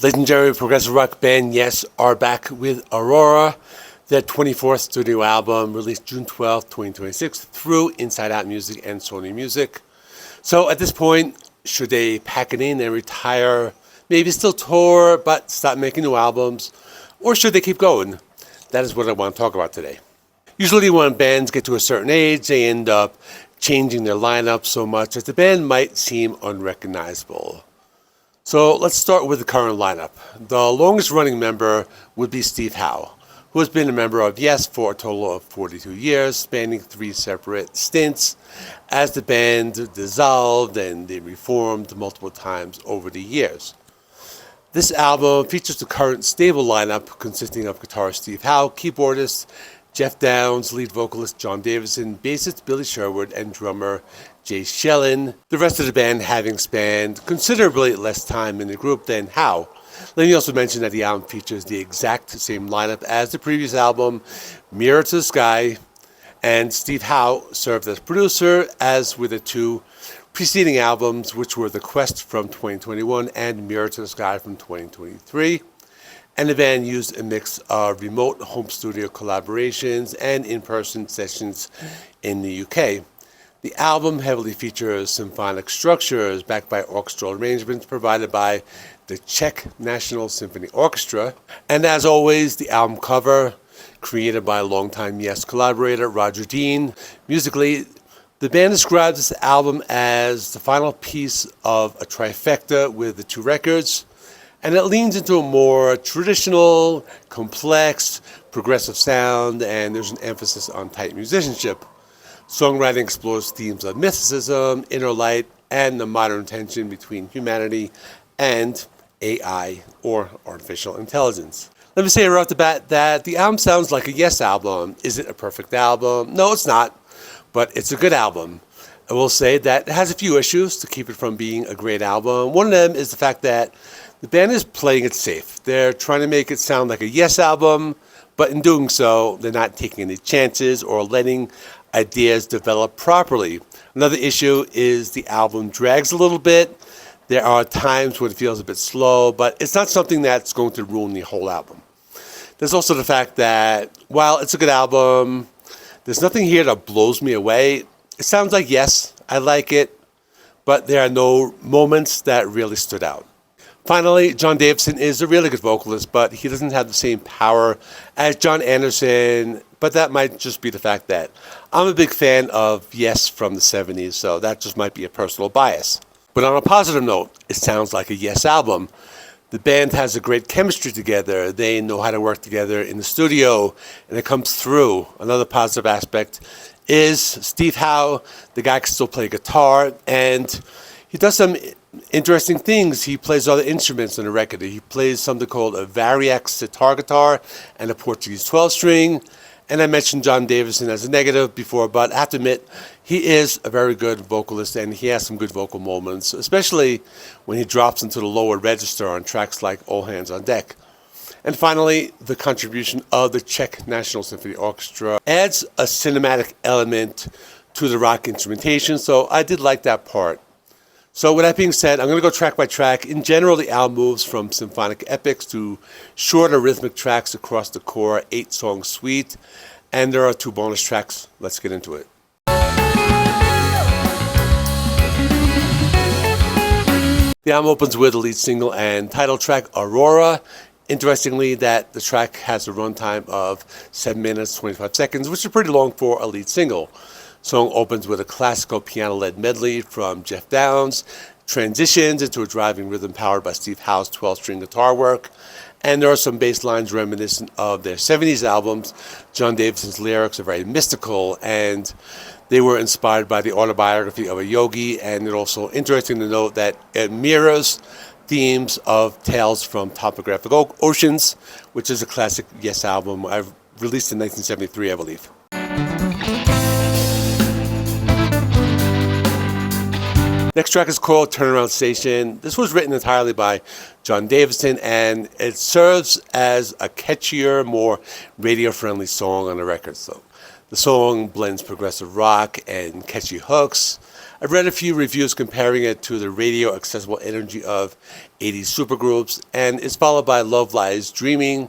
Legendary progressive rock band Yes are back with Aurora, their 24th studio album released June 12th, 2026 through InsideOut Music and Sony Music. So at this point, should they pack it in and retire, maybe still tour but stop making new albums, or should they keep going? That is what I want to talk about today. Usually when bands get to a certain age, they end up changing their lineup so much that the band might seem unrecognizable. So let's start with the current lineup. The longest running member would be Steve Howe, who has been a member of Yes for a total of 42 years, spanning 3 separate stints as the band dissolved and they reformed multiple times over the years. This album features the current stable lineup consisting of guitarist Steve Howe, keyboardist Jeff Downs, lead vocalist John Davison, bassist Billy Sherwood, and drummer Jay Schellen, the rest of the band having spanned considerably less time in the group than Howe. Let me also mention that the album features the exact same lineup as the previous album, Mirror to the Sky, and Steve Howe served as producer, as with the 2 preceding albums, which were The Quest from 2021 and Mirror to the Sky from 2023. And the band used a mix of remote home studio collaborations and in-person sessions in the UK. The album heavily features symphonic structures backed by orchestral arrangements provided by the Czech National Symphony Orchestra. And as always, the album cover, created by longtime Yes collaborator Roger Dean. Musically, the band describes this album as the final piece of a trifecta with the 2 records, and it leans into a more traditional, complex, progressive sound, and there's an emphasis on tight musicianship. Songwriting explores themes of mysticism, inner light, and the modern tension between humanity and AI, or artificial intelligence. Let me say right off the bat that the album sounds like a Yes album. Is it a perfect album? No, it's not, but it's a good album. I will say that it has a few issues to keep it from being a great album. One of them is the fact that the band is playing it safe. They're trying to make it sound like a Yes album, but in doing so, they're not taking any chances or letting ideas develop properly. Another issue is the album drags a little bit. There are times when it feels a bit slow, but it's not something that's going to ruin the whole album. There's also the fact that while it's a good album, there's nothing here that blows me away. It sounds like Yes, I like it, but there are no moments that really stood out. Finally, John Davison is a really good vocalist, but he doesn't have the same power as John Anderson, but that might just be the fact that I'm a big fan of Yes from the 70s, so that just might be a personal bias. But on a positive note, it sounds like a Yes album. The band has a great chemistry together. They know how to work together in the studio, and it comes through. Another positive aspect is Steve Howe. The guy can still play guitar, and he does some interesting things. He plays other instruments on the record. He plays something called a Variax sitar guitar and a Portuguese 12-string. And I mentioned John Davison as a negative before, but I have to admit, he is a very good vocalist and he has some good vocal moments, especially when he drops into the lower register on tracks like All Hands on Deck. And finally, the contribution of the Czech National Symphony Orchestra adds a cinematic element to the rock instrumentation, so I did like that part. So with that being said, I'm going to go track by track. In general, the album moves from symphonic epics to shorter rhythmic tracks across the core 8-song suite. And there are 2 bonus tracks. Let's get into it. The album opens with the lead single and title track, Aurora. Interestingly, that the track has a runtime of 7 minutes, 25 seconds, which is pretty long for a lead single. Song opens with a classical piano-led medley from Jeff Downs, transitions into a driving rhythm powered by Steve Howe's 12-string guitar work, and there are some bass lines reminiscent of their 70s albums. John Davison's lyrics are very mystical, and they were inspired by the autobiography of a yogi, and it's also interesting to note that it mirrors themes of Tales from Topographic Oceans, which is a classic Yes album I've released in 1973, I believe. Next track is called Turnaround Station. This was written entirely by John Davison, and it serves as a catchier, more radio-friendly song on the record. So the song blends progressive rock and catchy hooks. I've read a few reviews comparing it to the radio accessible energy of 80s supergroups, and it's followed by Love Lies Dreaming,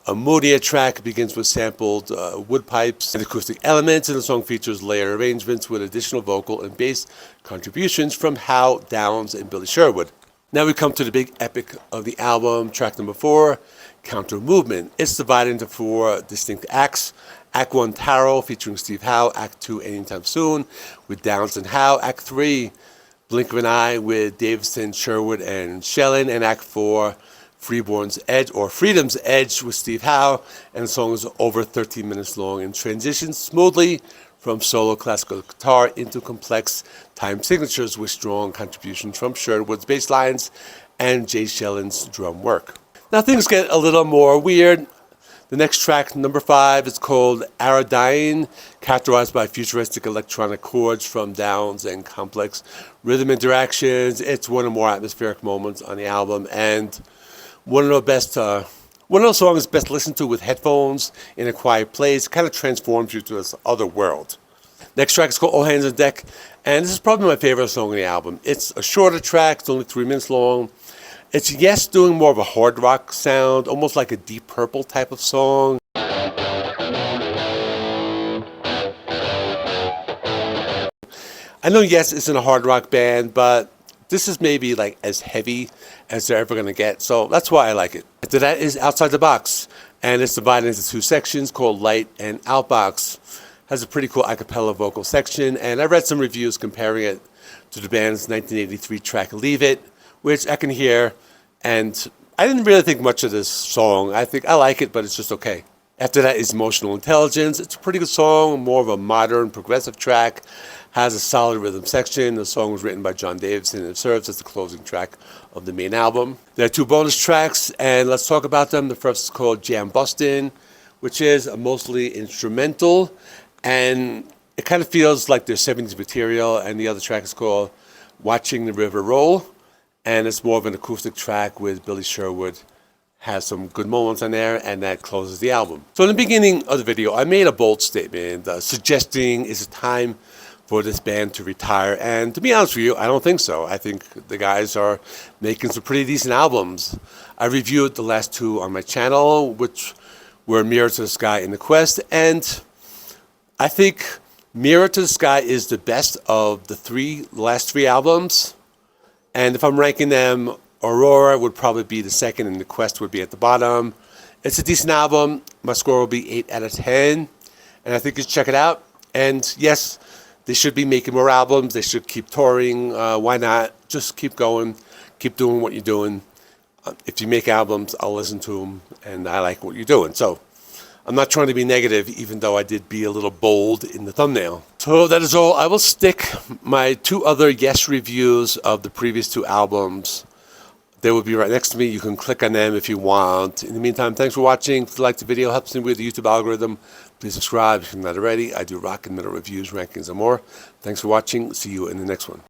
a moodier track. Begins with sampled wood pipes and acoustic elements, and the song features layered arrangements with additional vocal and bass contributions from Howe, Downs, and Billy Sherwood. Now we come to the big epic of the album, track number 4, Counter Movement. It's divided into 4 distinct acts. Act 1, Tarot, featuring Steve Howe. Act 2, Anytime Soon, with Downs and Howe. Act 3, Blink of an Eye, with Davison, Sherwood, and Shellin. And Act 4, Freedom's Edge, with Steve Howe. And the song is over 13 minutes long and transitions smoothly from solo classical guitar into complex time signatures with strong contributions from Sherwood's bass lines and Jay Shellin's drum work. Now things get a little more weird. The next track, number 5, is called Aurora, characterized by futuristic electronic chords from Downs and complex rhythm interactions. It's one of the more atmospheric moments on the album, and one of those songs best listened to with headphones in a quiet place. It kind of transforms you to this other world. Next track is called All Hands on Deck, and this is probably my favorite song on the album. It's a shorter track, it's only 3 minutes long. It's Yes doing more of a hard rock sound, almost like a Deep Purple type of song. I know Yes isn't a hard rock band, but this is maybe like as heavy as they're ever going to get, so that's why I like it. After that is Outside the Box, and it's divided into 2 sections called Light and Outbox. Has a pretty cool a cappella vocal section, and I read some reviews comparing it to the band's 1983 track Leave It, which I can hear, and I didn't really think much of this song. I think I like it, but it's just okay. After that is Emotional Intelligence. It's a pretty good song, more of a modern, progressive track. Has a solid rhythm section. The song was written by John Davidson, and it serves as the closing track of the main album. There are 2 bonus tracks, and let's talk about them. The first is called Jam Bustin', which is a mostly instrumental, and it kind of feels like there's 70s material. And the other track is called Watching the River Roll, and it's more of an acoustic track with Billy Sherwood. Has some good moments on there, and that closes the album. So in the beginning of the video, I made a bold statement suggesting it's time for this band to retire, and to be honest with you, I don't think so. I think the guys are making some pretty decent albums. I reviewed the last 2 on my channel, which were Mirror to the Sky and The Quest, and I think Mirror to the Sky is the best of the last 3 albums. And if I'm ranking them, Aurora would probably be the second, and The Quest would be at the bottom. It's a decent album. My score will be 8 out of 10, and I think you should check it out. And yes, they should be making more albums. They should keep touring. Why not? Just keep going. Keep doing what you're doing. If you make albums, I'll listen to them, and I like what you're doing. So I'm not trying to be negative, even though I did be a little bold in the thumbnail. So that is all. I will stick my 2 other Yes reviews of the previous 2 albums. They will be right next to me. You can click on them if you want. In the meantime, thanks for watching. If you like the video, helps me with the YouTube algorithm. Please subscribe if you're not already. I do rock and metal reviews, rankings, and more. Thanks for watching. See you in the next one.